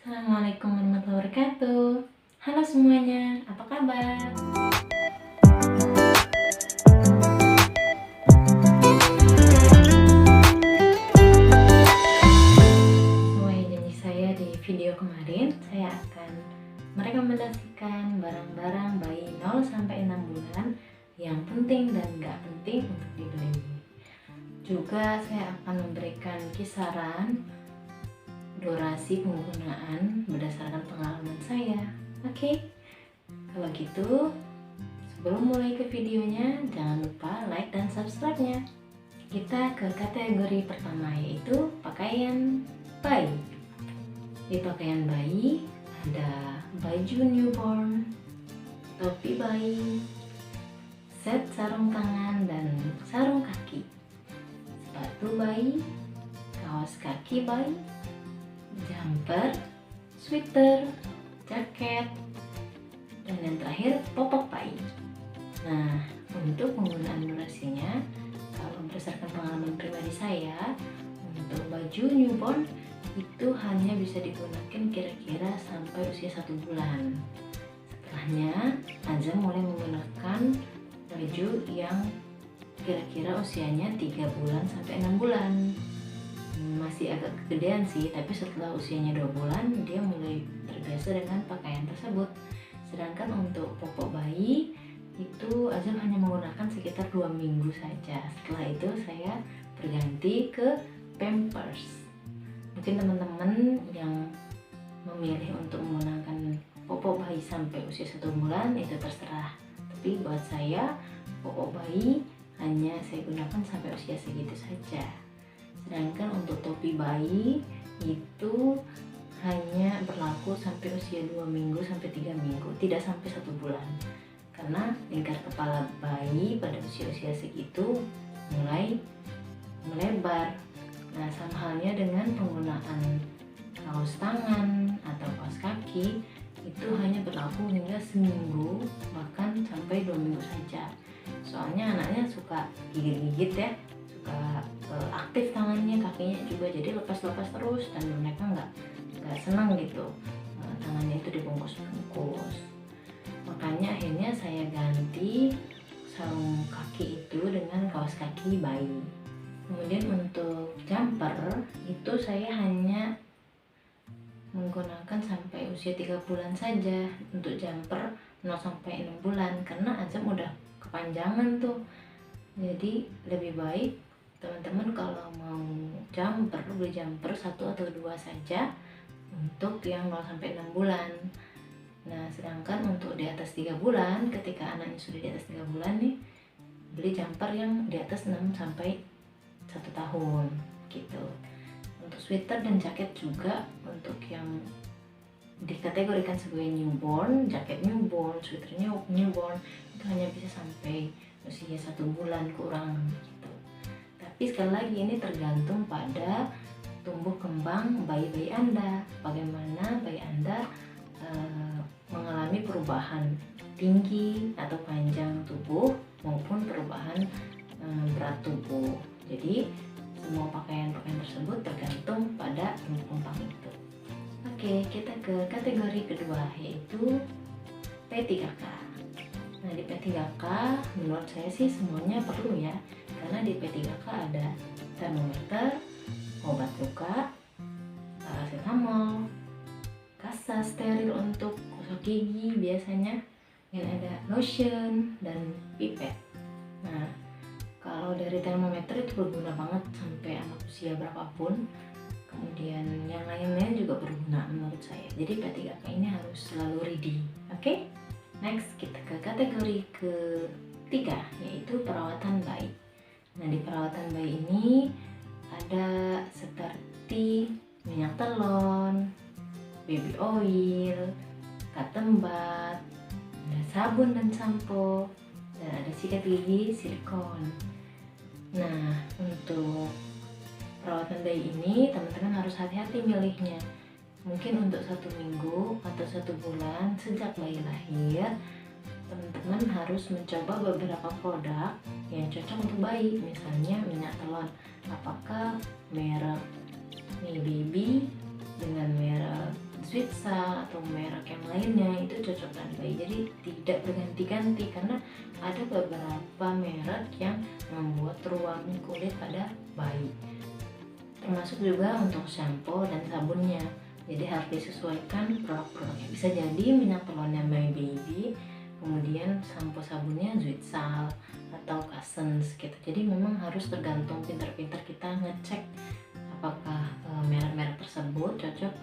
Assalamualaikum warahmatullahi wabarakatuh. Halo semuanya, apa kabar? Sesuai janji saya di video kemarin, saya akan merekomendasikan barang-barang bayi 0 sampai 6 bulan yang penting dan nggak penting untuk dibeli. Juga saya akan memberikan kisaran durasi penggunaan berdasarkan pengalaman saya. Oke, kalau gitu sebelum mulai ke videonya, jangan lupa like dan subscribe-nya. Kita ke kategori pertama, yaitu pakaian bayi. Di pakaian bayi ada baju newborn, topi bayi, set sarung tangan dan sarung kaki, sepatu bayi, kaos kaki bayi, jumper, sweater, jaket, dan yang terakhir popok bayi. Nah, untuk penggunaan durasinya, kalau berdasarkan pengalaman pribadi saya, untuk baju newborn itu hanya bisa digunakan kira-kira sampai usia 1 bulan. Setelahnya, Azam mulai menggunakan baju yang kira-kira usianya 3 bulan sampai 6 bulan. Masih agak kegedean sih, tapi setelah usianya 2 bulan dia mulai terbiasa dengan pakaian tersebut. Sedangkan untuk popok bayi itu Azam hanya menggunakan sekitar 2 minggu saja. Setelah itu saya berganti ke Pampers. Mungkin teman-teman yang memilih untuk menggunakan popok bayi sampai usia 1 bulan itu terserah. Tapi buat saya popok bayi hanya saya gunakan sampai usia segitu saja. Sedangkan untuk topi bayi itu hanya berlaku sampai usia 2 minggu sampai 3 minggu, tidak sampai 1 bulan. Karena lingkar kepala bayi pada usia-usia segitu mulai melebar. Nah, sama halnya dengan penggunaan kaos tangan atau kaos kaki itu hanya berlaku hingga seminggu, bahkan sampai 2 minggu saja. Soalnya anaknya suka gigit-gigit ya, suka aktif tangannya, kakinya juga, jadi lepas-lepas terus dan mereka nggak senang gitu tangannya itu dibungkus-bungkus. Makanya akhirnya saya ganti sarung kaki itu dengan kaos kaki bayi. Kemudian untuk jumper itu saya hanya menggunakan sampai usia 3 bulan saja untuk jumper 0 sampai 6 bulan karena Azam udah kepanjangan tuh. Jadi lebih baik teman-teman kalau mau jumper, beli jumper 1 atau 2 saja untuk yang 0 sampai 6 bulan. Nah, sedangkan untuk di atas 3 bulan, ketika anaknya sudah di atas 3 bulan nih, beli jumper yang di atas 6 sampai 1 tahun gitu. Untuk sweater dan jaket juga untuk yang dikategorikan sebagai newborn, jaket newborn, sweaternya newborn itu hanya bisa sampai usia 1 bulan kurang gitu. Tapi sekali lagi ini tergantung pada tumbuh kembang bayi-bayi Anda, bagaimana bayi Anda mengalami perubahan tinggi atau panjang tubuh maupun perubahan berat tubuh. Jadi semua pakaian-pakaian tersebut tergantung pada tumbuh kembang itu. Oke, kita ke kategori kedua, yaitu P3K. Nah, di P3K menurut saya sih semuanya perlu ya, karena di P3K ada termometer, obat luka, paracetamol, kasa steril untuk gosok gigi biasanya, dan ada lotion dan pipet. Nah, kalau dari termometer itu berguna banget sampai anak usia berapapun. Kemudian yang lain-lain juga berguna menurut saya. Jadi P3K ini harus selalu ready. Oke? Next, kita ke kategori ketiga, yaitu perawatan bayi. Nah, di perawatan bayi ini ada seperti minyak telon, baby oil, cotton bud, ada sabun dan sampo, dan ada sikat gigi silikon. Nah, untuk perawatan bayi ini teman-teman harus hati-hati milihnya. Mungkin untuk 1 minggu atau 1 bulan sejak bayi lahir, teman-teman harus mencoba beberapa produk yang cocok untuk bayi. Misalnya minyak telon, apakah merek Mi Baby dengan merek Switzal atau merek yang lainnya itu cocok dengan bayi. Jadi tidak berganti-ganti karena ada beberapa merek yang membuat ruam kulit pada bayi. Termasuk juga untuk shampoo dan sabunnya. Jadi harus disesuaikan produk-produknya. Bisa jadi minyak telurnya My Baby, kemudian shampoo sabunnya Zwitsal atau Cousins gitu. Jadi memang harus tergantung, pintar-pintar kita ngecek apakah merek-merek tersebut cocok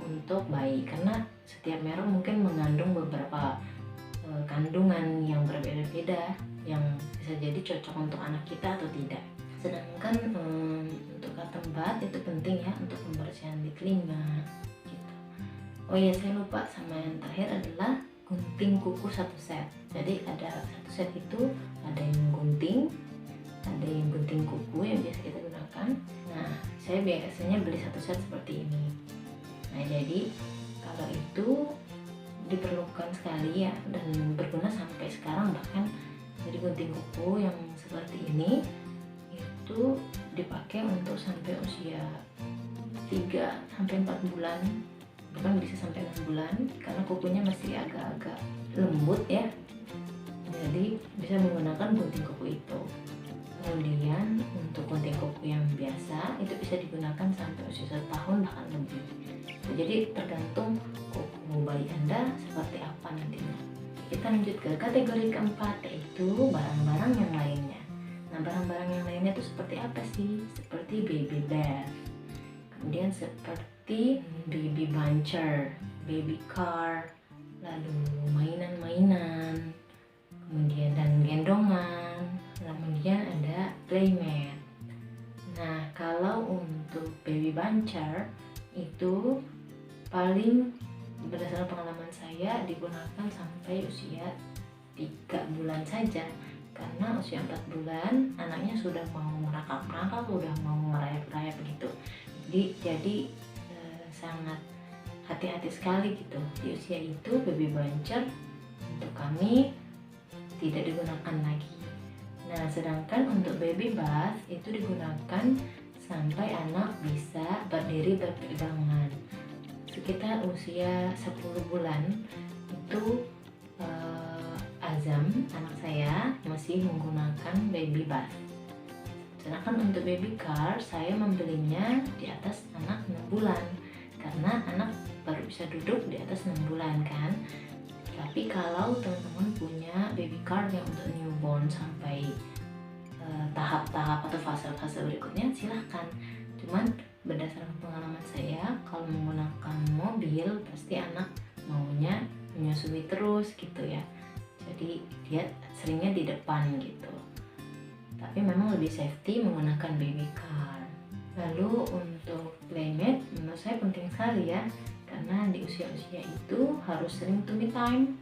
untuk bayi, karena setiap merek mungkin mengandung beberapa kandungan yang berbeda-beda yang bisa jadi cocok untuk anak kita atau tidak. Sedangkan untuk cotton bud itu penting ya untuk pembersihan di telinga gitu. Oh iya, saya lupa sama yang terakhir adalah gunting kuku 1 set. Jadi ada 1 set itu ada yang gunting, ada yang gunting kuku yang biasa kita gunakan. Nah, saya biasanya beli 1 set seperti ini. Nah, jadi kalau itu diperlukan sekali ya, dan berguna sampai sekarang bahkan. Jadi gunting kuku yang seperti ini itu dipakai untuk sampai usia 3-4 bulan, bahkan bisa sampai 6 bulan karena kukunya masih agak-agak lembut ya. Jadi bisa menggunakan gunting kuku itu. Kemudian untuk gunting kuku yang biasa itu bisa digunakan sampai usia 1 tahun bahkan lebih. Jadi tergantung kuku bayi Anda seperti apa nantinya. Kita lanjut ke kategori keempat, yaitu barang-barang yang lainnya. Nah, barang-barang yang lainnya itu seperti apa sih? Seperti baby bath, kemudian seperti baby buncher, baby car, lalu mainan-mainan, kemudian dan gendongan, kemudian ada playmat. Nah, kalau untuk baby buncher itu paling berdasarkan pengalaman saya digunakan sampai usia 3 bulan saja, karena usia 4 bulan anaknya sudah mau merangkak-rangkak, sudah mau merayap-rayap begitu. Jadi sangat hati-hati sekali gitu. Di usia itu baby buncher untuk kami tidak digunakan lagi. Nah, sedangkan untuk baby bath itu digunakan sampai anak bisa berdiri berpegangan. Sekitar usia 10 bulan itu Azam, anak saya, masih menggunakan baby bath. Sedangkan untuk baby car saya membelinya di atas anak 6 bulan karena anak baru bisa duduk di atas 6 bulan kan. Tapi kalau teman-teman punya baby car yang untuk newborn sampai tahap-tahap atau fase-fase berikutnya silahkan. Cuman berdasarkan pengalaman saya, kalau menggunakan mobil pasti anak maunya menyusui terus gitu ya. Jadi dia seringnya di depan gitu. Tapi memang lebih safety menggunakan baby car. Lalu untuk playmat menurut saya penting sekali ya, karena di usia-usia itu harus sering tummy time.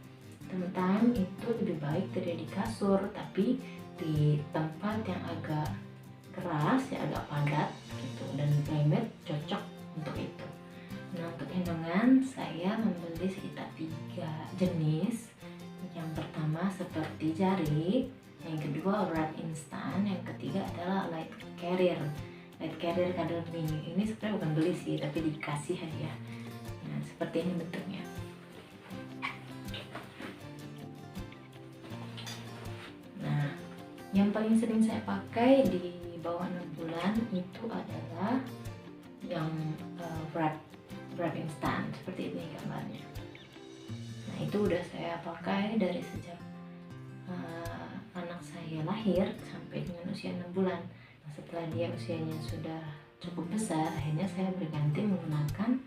Tummy time itu lebih baik tidak di kasur, tapi di tempat yang agak keras ya, agak padat gitu, dan playmat cocok untuk itu. Nah, untuk gendongan saya membeli sekitar 3 jenis. Yang pertama seperti jari, yang kedua wrap instan, yang ketiga adalah light carrier. Light carrier Cuddle Mini ini sebenarnya bukan beli sih, tapi dikasih hadiah. Nah, seperti ini bentuknya. Nah, yang paling sering saya pakai di bawah 6 bulan itu adalah yang wrap instan seperti ini gambarnya. Nah, itu udah saya pakai dari sejak anak saya lahir sampai dengan usia 6 bulan. Nah, setelah dia usianya sudah cukup besar, akhirnya saya berganti menggunakan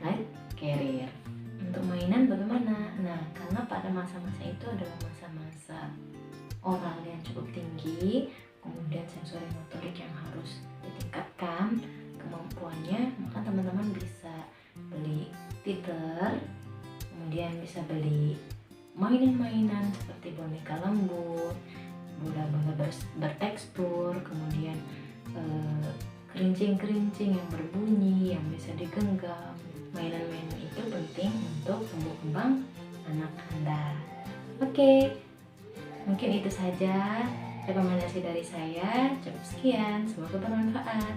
light carrier. Untuk mainan bagaimana? Nah, karena pada masa-masa itu adalah masa-masa oral yang cukup tinggi, kemudian sensori motorik yang harus ditingkatkan kemampuannya, maka teman-teman bisa beli titer, kemudian bisa beli mainan-mainan seperti boneka lembut, bola-bola bertekstur, kemudian kerincing-kerincing yang berbunyi yang bisa digenggam. Mainan-mainan itu penting untuk tumbuh kembang anak Anda. Oke, mungkin itu saja rekomendasi dari saya. Cukup sekian, semoga bermanfaat.